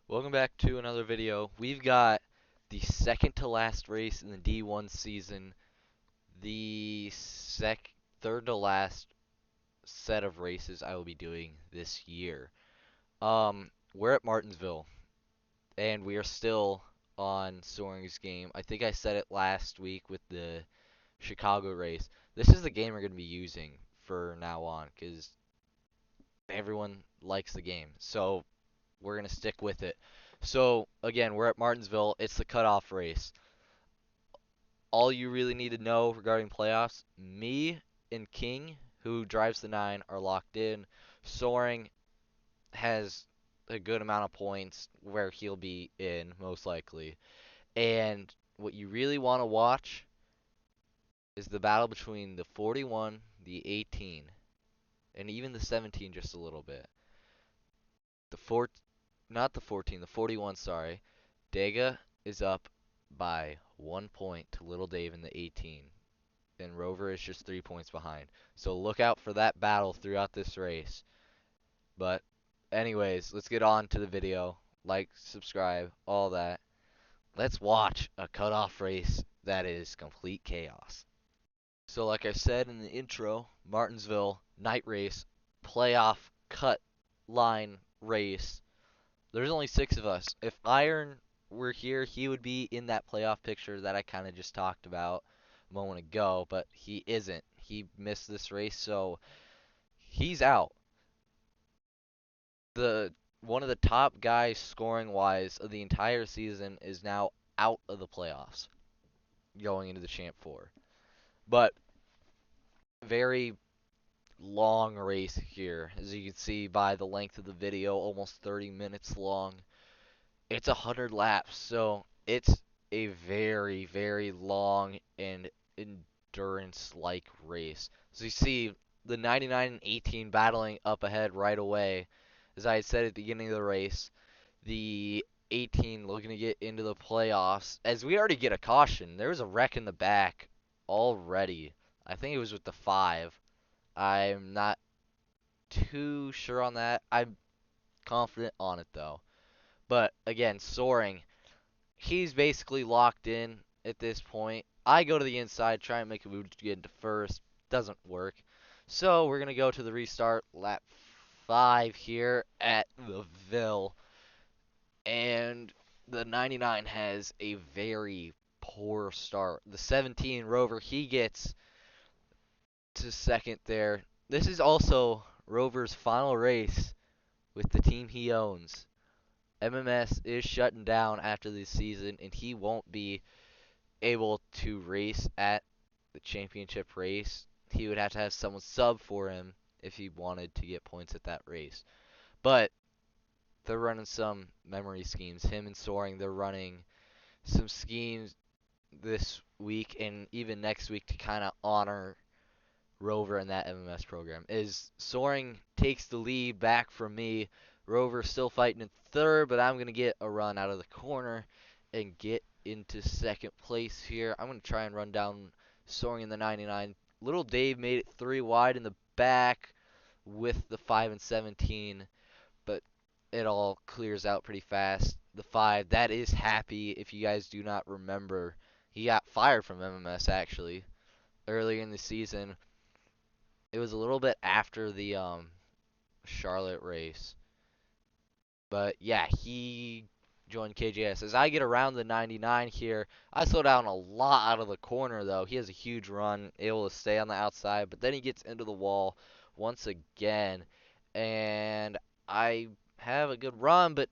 Welcome back to another video. We've got the second to last race in the D1 season, the third to last set of races I will be doing this year. We're at Martinsville, and we are still on Soaring's game. I think I said it last week with the Chicago race. This is the game we're going to be using for now on, because everyone likes the game. So we're going to stick with it. So, again, we're at Martinsville. It's the cutoff race. All you really need to know regarding playoffs, me and King, who drives the 9, are locked in. Soaring has a good amount of points where he'll be in, most likely. And what you really want to watch is the battle between the 41, the 18, and even the 17 just a little bit. The four, not the 14, the 41, sorry. Dega is up by 1 point to Little Dave in the 18, and Rover is just 3 points behind. So look out for that battle throughout this race. But anyways, let's get on to the video. Like, subscribe, all that. Let's watch a cutoff race that is complete chaos. So like I said in the intro, Martinsville night race, playoff cut line race. There's only 6 of us. If Iron were here, he would be in that playoff picture that I kind of just talked about a moment ago, but he isn't. He missed this race, so he's out. The one of the top guys scoring wise of the entire season is now out of the playoffs going into the Champ 4. But very long race here, as you can see by the length of the video, almost 30 minutes long. It's 100 laps, so it's a very, very long and endurance-like race. So you see the 99 and 18 battling up ahead right away. As I had said at the beginning of the race, the 18 looking to get into the playoffs. As we already get a caution, there was a wreck in the back already. I think it was with the 5. I'm not too sure on that. I'm confident on it though. But again, Soaring, he's basically locked in at this point. I go to the inside, try and make a move to get into first. Doesn't work. So we're going to go to the restart, lap 5 here at the Ville. And the 99 has a very poor start. The 17 Rover, he gets to second there. This is also Rover's final race with the team he owns. MMS is shutting down after this season, and he won't be able to race at the championship race. He would have to have someone sub for him if he wanted to get points at that race. But they're running some memory schemes. Him and Soaring, they're running some schemes this week and even next week to kind of honor Rover in that MMS program. Is Soaring takes the lead back from me. Rover still fighting in third, but I'm going to get a run out of the corner and get into second place here. I'm going to try and run down Soaring in the 99. Little Dave made it 3 wide in the back with the 5 and 17, but it all clears out pretty fast. The 5, that is Happy. If you guys do not remember, he got fired from MMS actually earlier in the season. It was a little bit after the Charlotte race. But yeah, he joined KJS. As I get around the 99 here, I slow down a lot out of the corner though. He has a huge run, able to stay on the outside, but then he gets into the wall once again. And I have a good run, but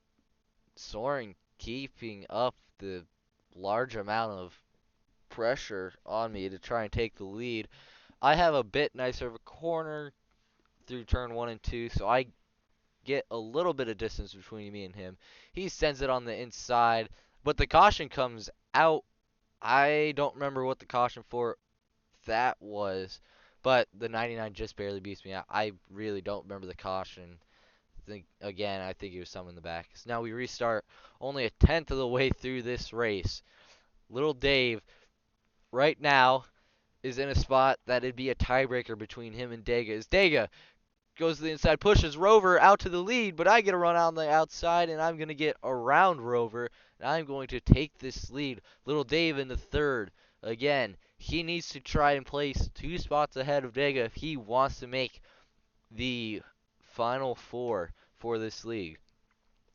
Soaring keeping up the large amount of pressure on me to try and take the lead. I have a bit nicer of a corner through turn 1 and 2, so I get a little bit of distance between me and him. He sends it on the inside, but the caution comes out. I don't remember what the caution for that was, but the 99 just barely beats me out. I really don't remember the caution. I think it was some in the back. So now we restart only a tenth of the way through this race. Little Dave right now is in a spot that it'd be a tiebreaker between him and Dega. Is Dega goes to the inside, pushes Rover out to the lead, but I get a run out on the outside, and I'm going to get around Rover, and I'm going to take this lead. Little Dave in the third. Again, he needs to try and place 2 spots ahead of Dega if he wants to make the Final Four for this league.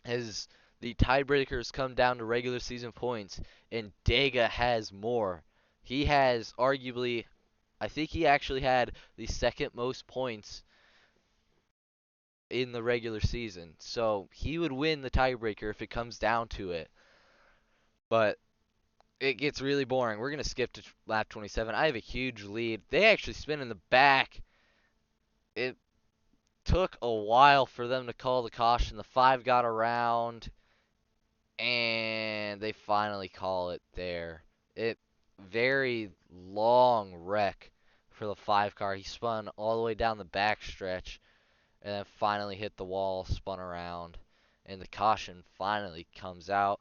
As the tiebreakers come down to regular season points, and Dega has more. He has arguably, I think he actually had the second most points in the regular season. So he would win the tiebreaker if it comes down to it. But it gets really boring. We're going to skip to lap 27. I have a huge lead. They actually spin in the back. It took a while for them to call the caution. The 5 got around, and they finally call it there. It very long wreck for the 5 car. He spun all the way down the back stretch and then finally hit the wall, spun around, and the caution finally comes out.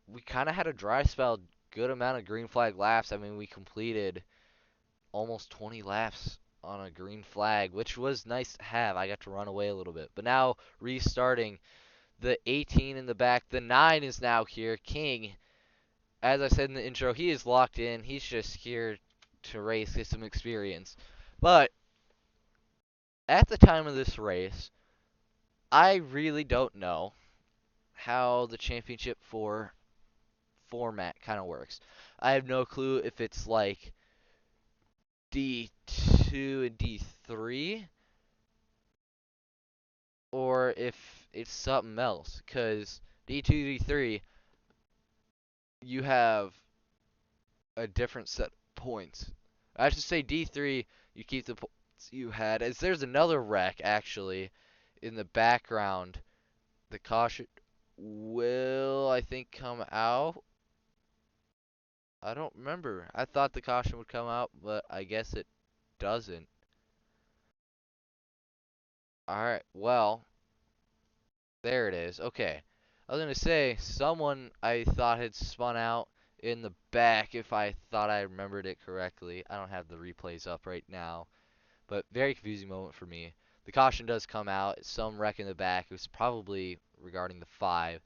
We kind of had a dry spell, good amount of green flag laps. I mean, we completed almost 20 laps on a green flag, which was nice to have. I got to run away a little bit. But now, restarting, the 18 in the back, the 9 is now here. King, as I said in the intro, he is locked in. He's just here to race, get some experience. But at the time of this race, I really don't know how the championship format kind of works. I have no clue if it's like D2 and D3 or if it's something else. Because D2, D3, you have a different set of points. I should say D3, you keep the points you had. As there's another wreck actually in the background. The caution will, I think, come out. I don't remember. I thought the caution would come out, but I guess it doesn't. Alright, well, there it is. Okay. I was going to say, someone I thought had spun out in the back, if I thought I remembered it correctly. I don't have the replays up right now, but very confusing moment for me. The caution does come out. It's some wreck in the back. It was probably regarding the 5,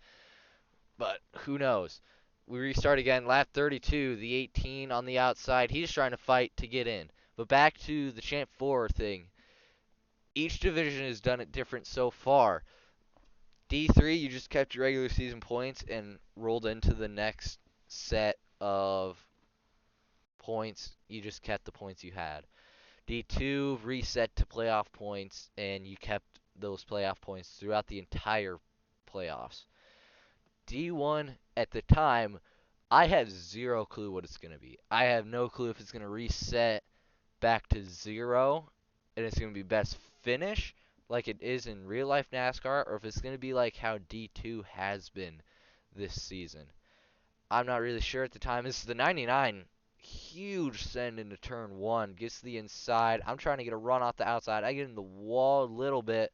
but who knows. We restart again. Lap 32, the 18 on the outside. He's trying to fight to get in. But back to the Champ 4 thing. Each division has done it different so far. D3, you just kept your regular season points and rolled into the next set of points. You just kept the points you had. D2 reset to playoff points, and you kept those playoff points throughout the entire playoffs. D1, at the time, I have zero clue what it's going to be. I have no clue if it's going to reset back to 0 and it's going to be best finish like it is in real life NASCAR, or if it's going to be like how D2 has been this season. I'm not really sure at the time. This is the 99. Huge send into turn 1. Gets to the inside. I'm trying to get a run off the outside. I get in the wall a little bit,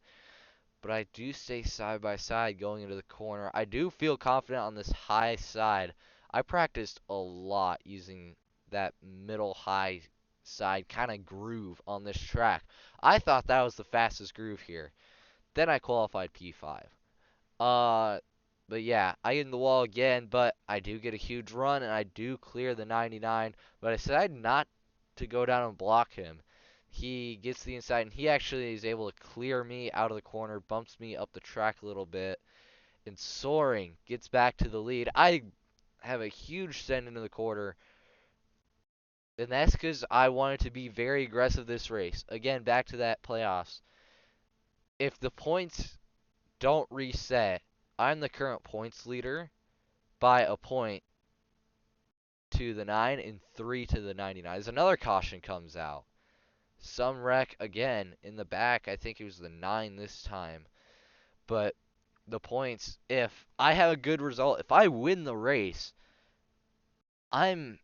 but I do stay side by side going into the corner. I do feel confident on this high side. I practiced a lot using that middle high side kind of groove on this track. I thought that was the fastest groove here. Then I qualified P5. But yeah, I get in the wall again, but I do get a huge run and I do clear the 99. But I decided not to go down and block him. He gets to the inside, and he actually is able to clear me out of the corner, bumps me up the track a little bit, and soaring gets back to the lead. I have a huge send into the quarter, and that's because I wanted to be very aggressive this race. Again, back to that playoffs. If the points don't reset, I'm the current points leader by a point to the 9 and 3 to the 99. As another caution comes out. Some wreck again in the back. I think it was the 9 this time. But the points, if I have a good result, if I win the race, I'm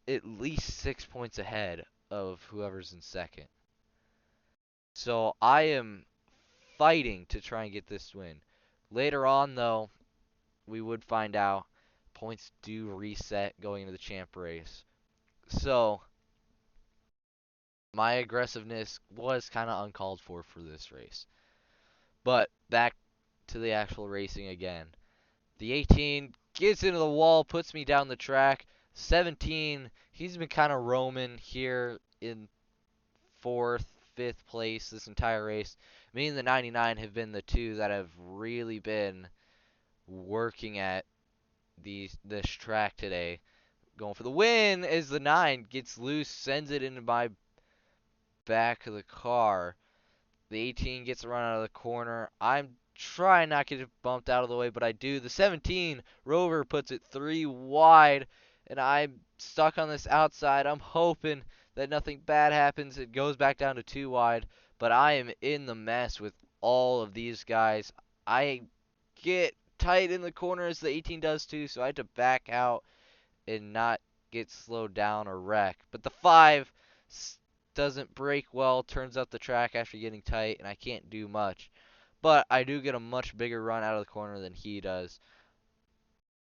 at least 6 points ahead of whoever's in second. So I am fighting to try and get this win. Later on, though, we would find out points do reset going into the champ race. So my aggressiveness was kind of uncalled for this race. But back to the actual racing again. The 18 gets into the wall, puts me down the track. 17, he's been kind of roaming here in fourth, fifth place this entire race. Me and the 99 have been the two that have really been working at this track today. Going for the win as the 9 gets loose, sends it into my back of the car. The 18 gets a run out of the corner. I'm trying not to get bumped out of the way, but I do. The 17 Rover puts it 3 wide, and I'm stuck on this outside. I'm hoping that nothing bad happens. It goes back down to 2 wide, but I am in the mess with all of these guys. I get tight in the corner as the 18 does too, so I had to back out and not get slowed down or wreck. But the 5 doesn't brake well, turns out the track after getting tight, and I can't do much. But I do get a much bigger run out of the corner than he does.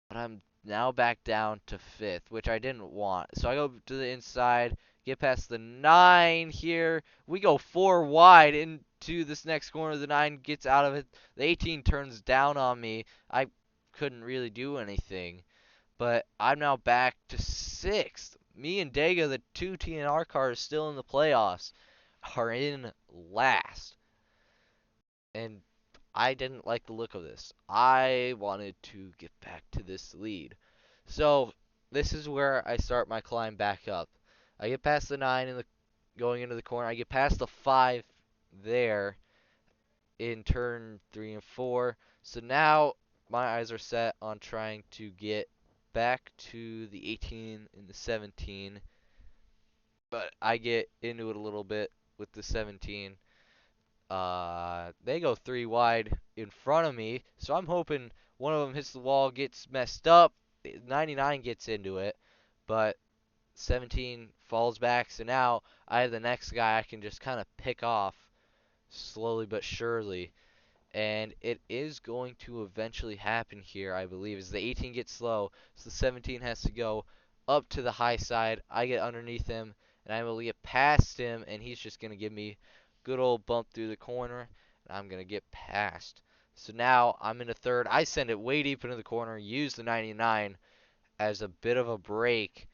But I'm now back down to 5th, which I didn't want. So I go to the inside, get past the 9 here. We go 4 wide into this next corner. The 9 gets out of it. The 18 turns down on me. I couldn't really do anything. But I'm now back to 6th. Me and Dega, the two TNR cars still in the playoffs, are in last. And I didn't like the look of this. I wanted to get back to this lead. So this is where I start my climb back up. I get past the 9 in the going into the corner. I get past the 5 there in turn 3 and 4. So now my eyes are set on trying to get back to the 18 and the 17. But I get into it a little bit with the 17. They go 3 wide in front of me, so I'm hoping one of them hits the wall, gets messed up. 99 gets into it, but 17 falls back, so now I have the next guy I can just kind of pick off slowly but surely. And it is going to eventually happen here, I believe, as the 18 gets slow, so the 17 has to go up to the high side. I get underneath him, and I'm able to get past him, and he's just going to give me good old bump through the corner, and I'm going to get past. So now I'm into 3rd. I send it way deep into the corner, use the 99 as a bit of a break,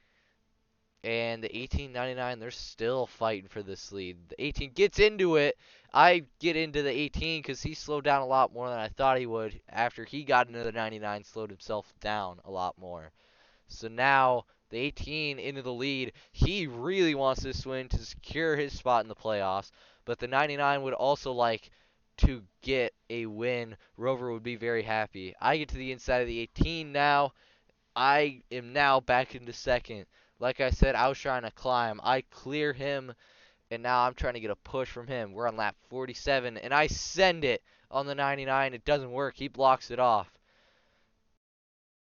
and the 1899, they're still fighting for this lead. The 18 gets into it. I get into the 18 because he slowed down a lot more than I thought he would. After he got into the 99, slowed himself down a lot more. So now the 18 into the lead. He really wants this win to secure his spot in the playoffs. But the 99 would also like to get a win. Rover would be very happy. I get to the inside of the 18 now. I am now back into 2nd. Like I said, I was trying to climb. I clear him, and now I'm trying to get a push from him. We're on lap 47, and I send it on the 99. It doesn't work. He blocks it off.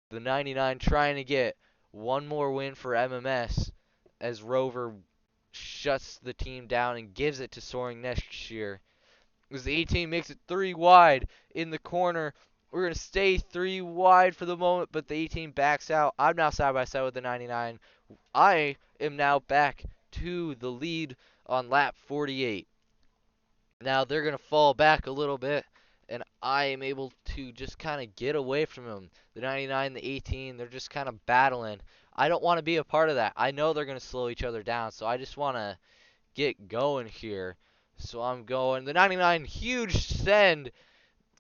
The 99 trying to get one more win for MMS as Rover shuts the team down and gives it to Soaring next year. As the 18 makes it 3 wide in the corner. We're going to stay 3 wide for the moment, but the 18 backs out. I'm now side by side with the 99. I am now back to the lead on lap 48. Now they're going to fall back a little bit, and I am able to just kind of get away from them. The 99, the 18, they're just kind of battling. I don't want to be a part of that. I know they're going to slow each other down, so I just want to get going here. So I'm going. The 99, huge send,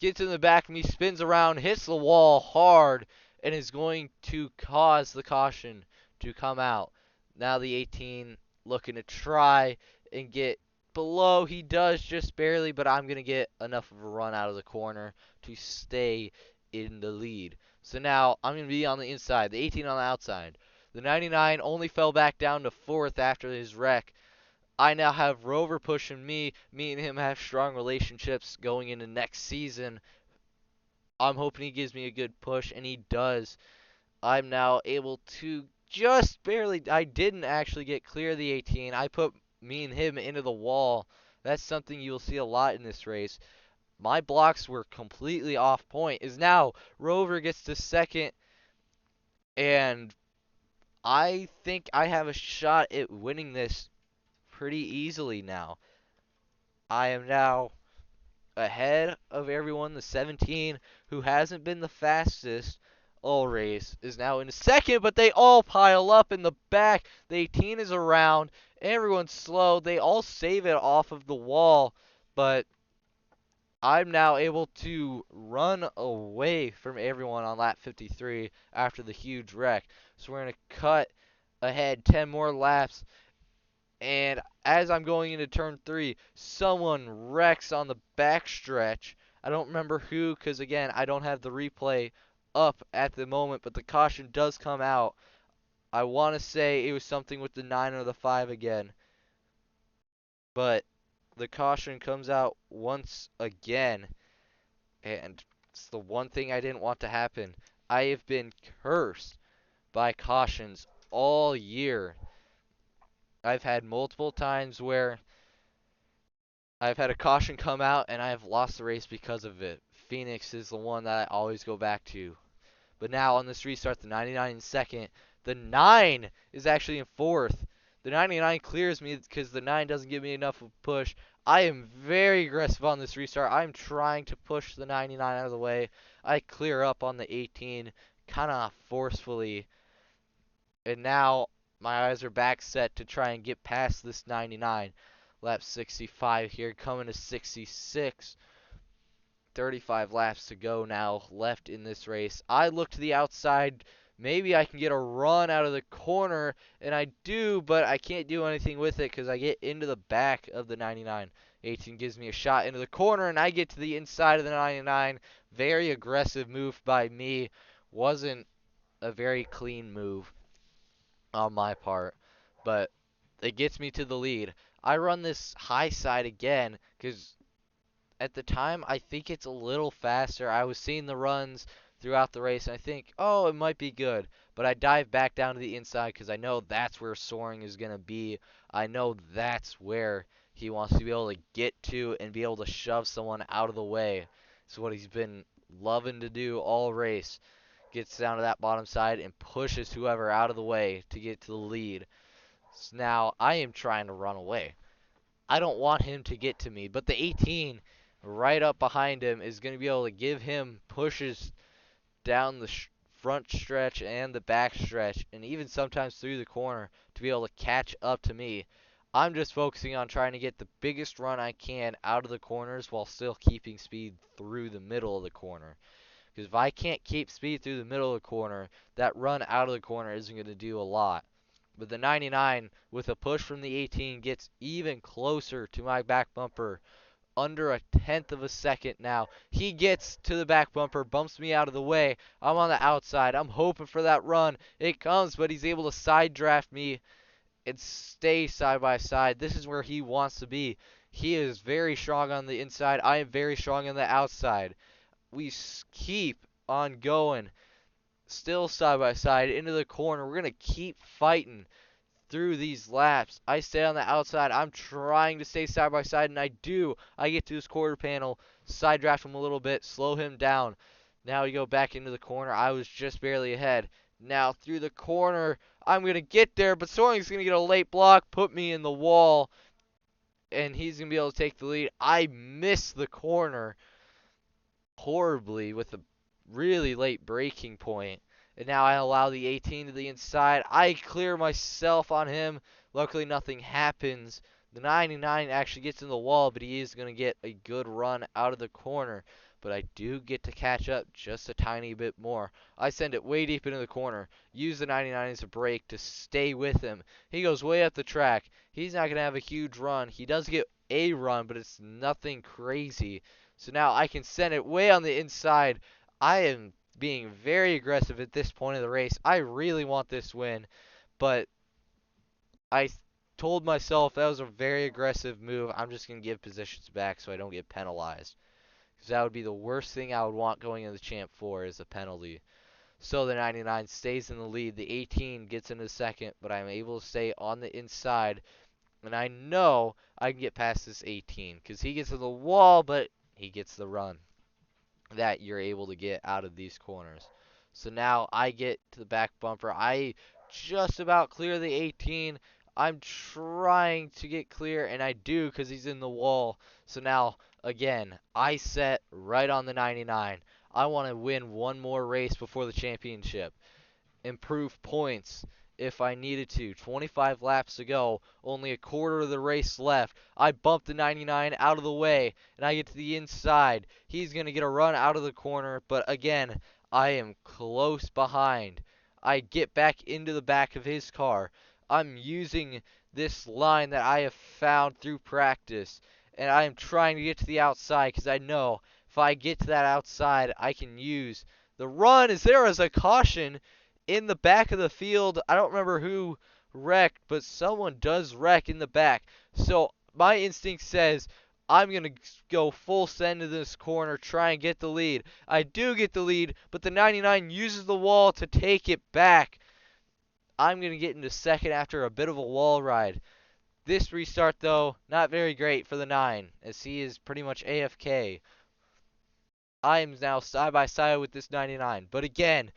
gets in the back of me, spins around, hits the wall hard, and is going to cause the caution to come out. Now the 18 looking to try and get below. He does just barely, but I'm going to get enough of a run out of the corner to stay in the lead. So now I'm going to be on the inside, the 18 on the outside. The 99 only fell back down to 4th after his wreck. I now have Rover pushing me. Me and him have strong relationships going into next season. I'm hoping he gives me a good push, and he does. I'm now able to just barely. I didn't actually get clear of the 18. I put me and him into the wall. That's something you'll see a lot in this race. My blocks were completely off point. Is now Rover gets to 2nd, and I think I have a shot at winning this pretty easily now. I am now ahead of everyone. The 17, who hasn't been the fastest all race, is now in second, but they all pile up in the back. The 18 is around. Everyone's slow. They all save it off of the wall, but I'm now able to run away from everyone on lap 53 after the huge wreck. So we're going to cut ahead 10 more laps. And as I'm going into turn 3, someone wrecks on the backstretch. I don't remember who, because again, I don't have the replay up at the moment, but the caution does come out. I want to say it was something with the 9 or the 5 again. But the caution comes out once again. And it's the one thing I didn't want to happen. I have been cursed by cautions all year. I've had multiple times where I've had a caution come out and I have lost the race because of it. Phoenix is the one that I always go back to. But now on this restart, the 99 in second. The 9 is actually in fourth. The 99 clears me because the 9 doesn't give me enough of a push. I am very aggressive on this restart. I'm trying to push the 99 out of the way. I clear up on the 18 kind of forcefully. And now my eyes are back set to try and get past this 99. Lap 65 here, coming to 66. 35 laps to go now left in this race. I look to the outside. Maybe I can get a run out of the corner, and I do, but I can't do anything with it because I get into the back of the 99. 18 gives me a shot into the corner, and I get to the inside of the 99. Very aggressive move by me. Wasn't a very clean move on my part, but it gets me to the lead. I run this high side again because at the time, I think it's a little faster. I was seeing the runs throughout the race, and I think, oh, it might be good. But I dive back down to the inside because I know that's where Soaring is going to be. I know that's where he wants to be able to get to and be able to shove someone out of the way. It's what he's been loving to do all race. Gets down to that bottom side and pushes whoever out of the way to get to the lead. So now I am trying to run away. I don't want him to get to me, but the 18 right up behind him is going to be able to give him pushes down the front stretch and the back stretch, and even sometimes through the corner to be able to catch up to me. I'm just focusing on trying to get the biggest run I can out of the corners while still keeping speed through the middle of the corner. Because if I can't keep speed through the middle of the corner, that run out of the corner isn't going to do a lot. But the 99, with a push from the 18, gets even closer to my back bumper. Under a tenth of a second now. He gets to the back bumper, bumps me out of the way. I'm on the outside. I'm hoping for that run. It comes, but he's able to side draft me and stay side by side. This is where he wants to be. He is very strong on the inside. I am very strong on the outside. We keep on going. Still side by side into the corner. We're going to keep fighting through these laps. I stay on the outside. I'm trying to stay side by side, and I do. I get to this quarter panel, side draft him a little bit, slow him down. Now we go back into the corner. I was just barely ahead. Now through the corner, I'm going to get there, but Soaring's going to get a late block, put me in the wall, and he's going to be able to take the lead. I miss the corner horribly with a really late braking point. And now I allow the 18 to the inside. I clear myself on him. Luckily, nothing happens. The 99 actually gets in the wall, but he is going to get a good run out of the corner. But I do get to catch up just a tiny bit more. I send it way deep into the corner. Use the 99 as a brake to stay with him. He goes way up the track. He's not going to have a huge run. He does get a run, but it's nothing crazy. So now I can send it way on the inside. I am being very aggressive at this point of the race. I really want this win, but I told myself that was a very aggressive move. I'm just going to give positions back so I don't get penalized. Because that would be the worst thing I would want going into the Champ 4 is a penalty. So the 99 stays in the lead. The 18 gets into second, but I'm able to stay on the inside. And I know I can get past this 18 because he gets to the wall, but he gets the run that you're able to get out of these corners. So now I get to the back bumper. I just about clear the 18. I'm trying to get clear, and I do because he's in the wall. So now, again, I set right on the 99. I want to win one more race before the championship. Improve points if I needed to. 25 laps to go, only a quarter of the race left. I bump the 99 out of the way, and I get to the inside. He's going to get a run out of the corner, but again, I am close behind. I get back into the back of his car. I'm using this line that I have found through practice, and I am trying to get to the outside because I know if I get to that outside, I can use the run. Is there as a caution in the back of the field? I don't remember who wrecked, but someone does wreck in the back. So my instinct says I'm going to go full send to this corner, try and get the lead. I do get the lead, but the 99 uses the wall to take it back. I'm going to get into second after a bit of a wall ride. This restart, though, not very great for the 9, as he is pretty much AFK. I am now side by side with this 99. But again,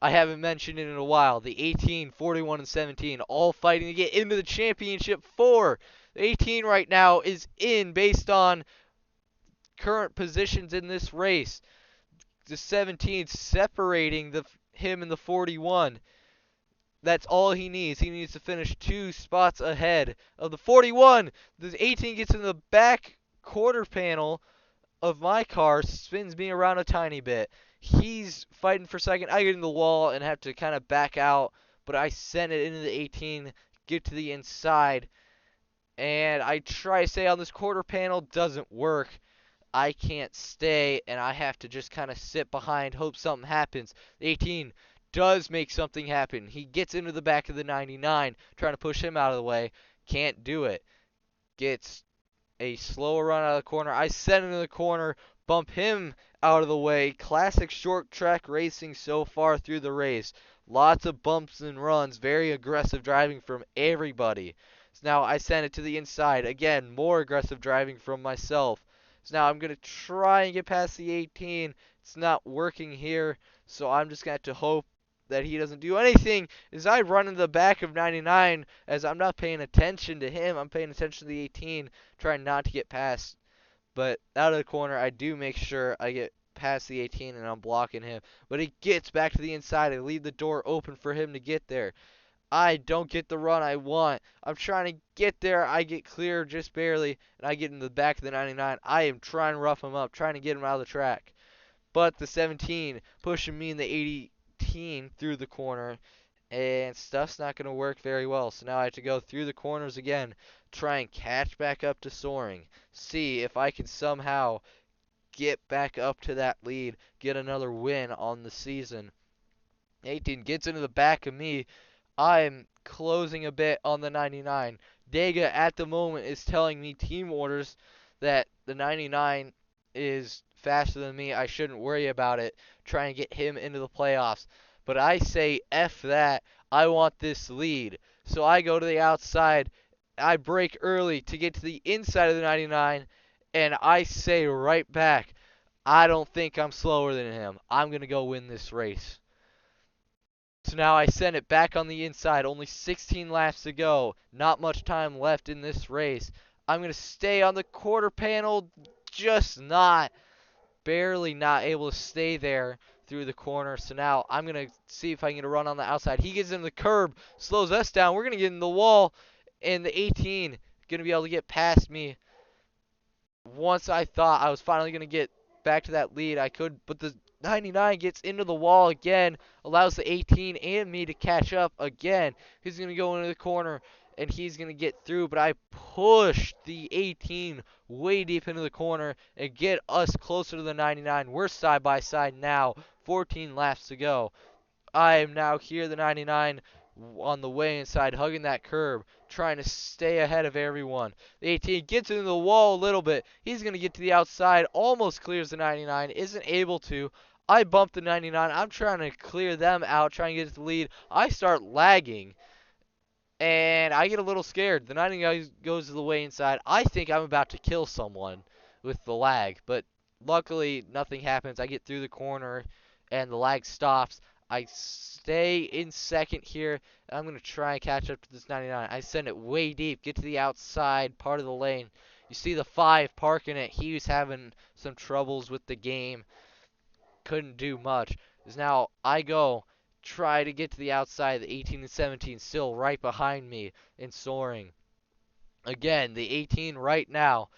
I haven't mentioned it in a while. The 18, 41, and 17 all fighting to get into the championship 4. The 18 right now is in based on current positions in this race. The 17 separating him and the 41. That's all he needs. He needs to finish 2 spots ahead of the 41. The 18 gets in the back quarter panel of my car, spins me around a tiny bit. He's fighting for second. I get in the wall and have to kind of back out, but I send it into the 18, get to the inside, and I try to stay on this quarter panel. Doesn't work. I can't stay, and I have to just kind of sit behind, hope something happens. The 18 does make something happen. He gets into the back of the 99, trying to push him out of the way. Can't do it. Gets a slower run out of the corner. I send him to the corner, bump him out of the way. Classic short track racing so far through the race. Lots of bumps and runs. Very aggressive driving from everybody. So now I send it to the inside. Again, more aggressive driving from myself. So now I'm going to try and get past the 18. It's not working here, so I'm just going to have to hope that he doesn't do anything as I run into the back of 99 as I'm not paying attention to him. I'm paying attention to the 18, trying not to get past. But out of the corner, I do make sure I get past the 18 and I'm blocking him. But he gets back to the inside. I leave the door open for him to get there. I don't get the run I want. I'm trying to get there. I get clear just barely, and I get in the back of the 99. I am trying to rough him up, trying to get him out of the track. But the 17 pushing me in the 18 through the corner, and stuff's not going to work very well. So now I have to go through the corners again, try and catch back up to soaring, see if I can somehow get back up to that lead, get another win on the season. 18 gets into the back of me. I'm closing a bit on the 99. Dega at the moment is telling me team orders that the 99 is faster than me. I shouldn't worry about it. Try and get him into the playoffs. But I say F that. I want this lead. So I go to the outside. I brake early to get to the inside of the 99. And I say right back, I don't think I'm slower than him. I'm going to go win this race. So now I send it back on the inside. Only 16 laps to go. Not much time left in this race. I'm going to stay on the quarter panel. Just not. Barely not able to stay there through the corner. So now I'm going to see if I can get a run on the outside. He gets into the curb. Slows us down. We're going to get in the wall. And the 18 going to be able to get past me. Once I thought I was finally going to get back to that lead, I could. But the 99 gets into the wall again, allows the 18 and me to catch up again. He's going to go into the corner, and he's going to get through, but I push the 18 way deep into the corner and get us closer to the 99. We're side by side now, 14 laps to go. I am now here, the 99, on the way inside, hugging that curb, trying to stay ahead of everyone. The 18 gets into the wall a little bit. He's going to get to the outside, almost clears the 99, isn't able to. I bump the 99. I'm trying to clear them out, trying to get to the lead. I start lagging, and I get a little scared. The 99 goes to the way inside. I think I'm about to kill someone with the lag, but luckily nothing happens. I get through the corner, and the lag stops. I stay in second here. I'm going to try and catch up to this 99. I send it way deep, get to the outside part of the lane. You see the 5 parking it. He was having some troubles with the game. Couldn't do much. Is now I go try to get to the outside. The 18 and 17 still right behind me and soaring. Again, the 18 right now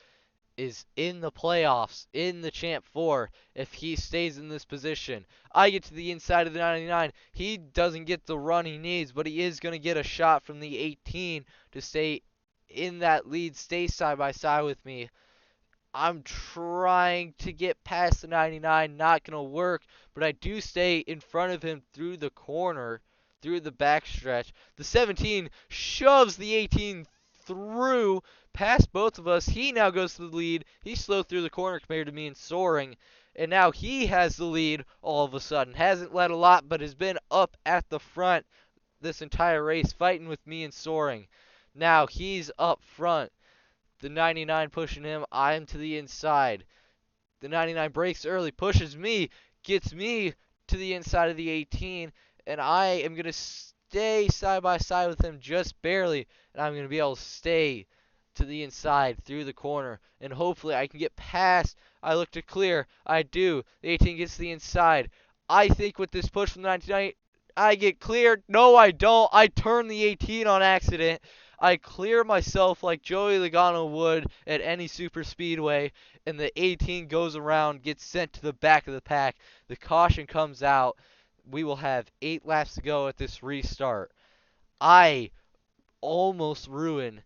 is in the playoffs, in the Champ 4, if he stays in this position. I get to the inside of the 99. He doesn't get the run he needs, but he is going to get a shot from the 18 to stay in that lead, stay side by side with me. I'm trying to get past the 99, not going to work, but I do stay in front of him through the corner, through the backstretch. The 17 shoves the 18 through, past both of us. He now goes to the lead. He's slow through the corner compared to me and soaring, and now he has the lead all of a sudden. Hasn't led a lot, but has been up at the front this entire race, fighting with me and soaring. Now he's up front. The 99 pushing him. I'm to the inside. The 99 breaks early, pushes me, gets me to the inside of the 18, and I am going to stay side by side with him just barely, and I'm going to be able to stay to the inside through the corner, and hopefully I can get past. I look to clear. I do. The 18 gets to the inside. I think with this push from the 99, I get cleared. No, I don't. I turn the 18 on accident. I clear myself like Joey Logano would at any super speedway, and the 18 goes around, gets sent to the back of the pack. The caution comes out. We will have 8 laps to go at this restart. I almost ruin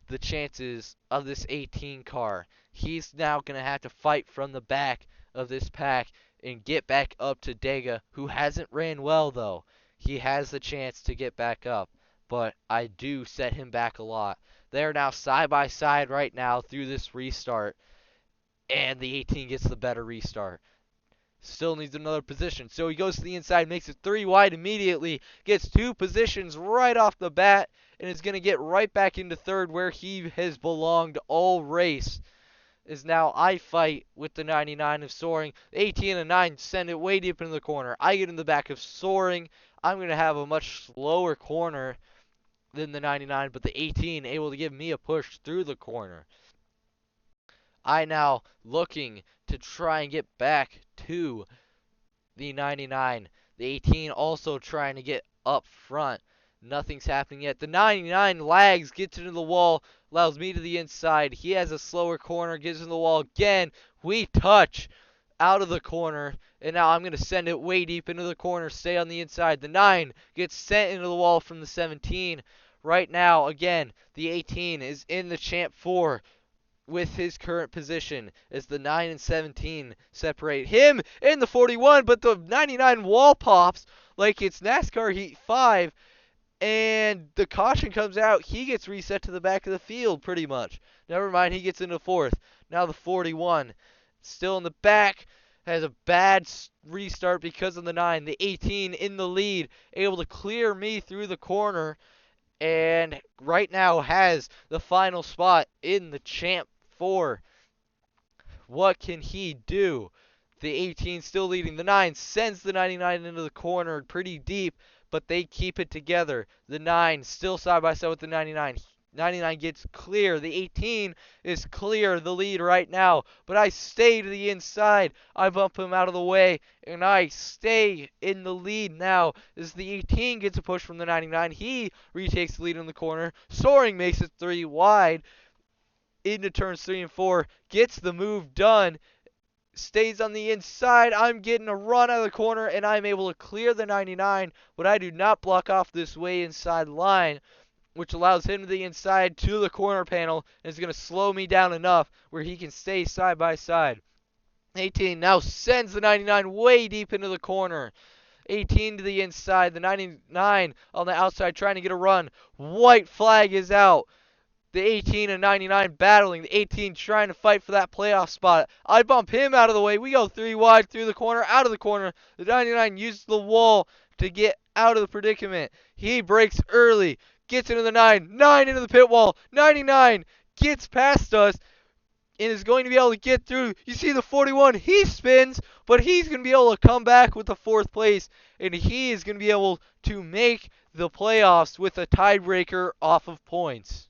the chances of this 18 car. He's now going to have to fight from the back of this pack and get back up to Dega, who hasn't ran well though. He has the chance to get back up, but I do set him back a lot. They're now side by side right now through this restart, and the 18 gets the better restart. Still needs another position, so he goes to the inside, makes it 3 wide immediately, gets 2 positions right off the bat, and is going to get right back into third where he has belonged all race. Is now I fight with the 99 of soaring. The 18 and 9 send it way deep into the corner. I get in the back of soaring. I'm going to have a much slower corner than the 99, but the 18 able to give me a push through the corner. I now looking to try and get back to the 99. The 18 also trying to get up front. Nothing's happening yet. The 99 lags, gets into the wall, allows me to the inside. He has a slower corner, gets into the wall again. We touch out of the corner, and now I'm going to send it way deep into the corner, stay on the inside. The 9 gets sent into the wall from the 17. Right now, again, the 18 is in the Champ 4 with his current position as the 9 and 17 separate him in the 41, but the 99 wall pops like it's NASCAR Heat 5, and the caution comes out. He gets reset to the back of the field pretty much. Never mind, he gets into fourth. Now the 41 still in the back, has a bad restart because of the 9. The 18 in the lead, able to clear me through the corner, and right now has the final spot in the Champ 4. What can he do? The 18 still leading. The 9 sends the 99 into the corner pretty deep, but they keep it together. The 9 still side by side with the 99. 99 gets clear. The 18 is clear, the lead right now. But I stay to the inside. I bump him out of the way, and I stay in the lead now as the 18 gets a push from the 99. He retakes the lead in the corner. Soaring makes it 3 wide into turns 3 and 4. Gets the move done. Stays on the inside. I'm getting a run out of the corner, and I'm able to clear the 99, but I do not block off this way inside line, which allows him to the inside to the corner panel, and is going to slow me down enough where he can stay side by side. 18 now sends the 99 way deep into the corner. 18 to the inside. The 99 on the outside trying to get a run. White flag is out. The 18 and 99 battling. The 18 trying to fight for that playoff spot. I bump him out of the way. We go 3 wide through the corner, out of the corner. The 99 uses the wall to get out of the predicament. He breaks early. Gets into the 9. 9 into the pit wall. 99 gets past us. and is going to be able to get through. You see the 41, he spins, but he's going to be able to come back with the 4th place, and he is going to be able to make the playoffs with a tiebreaker off of points.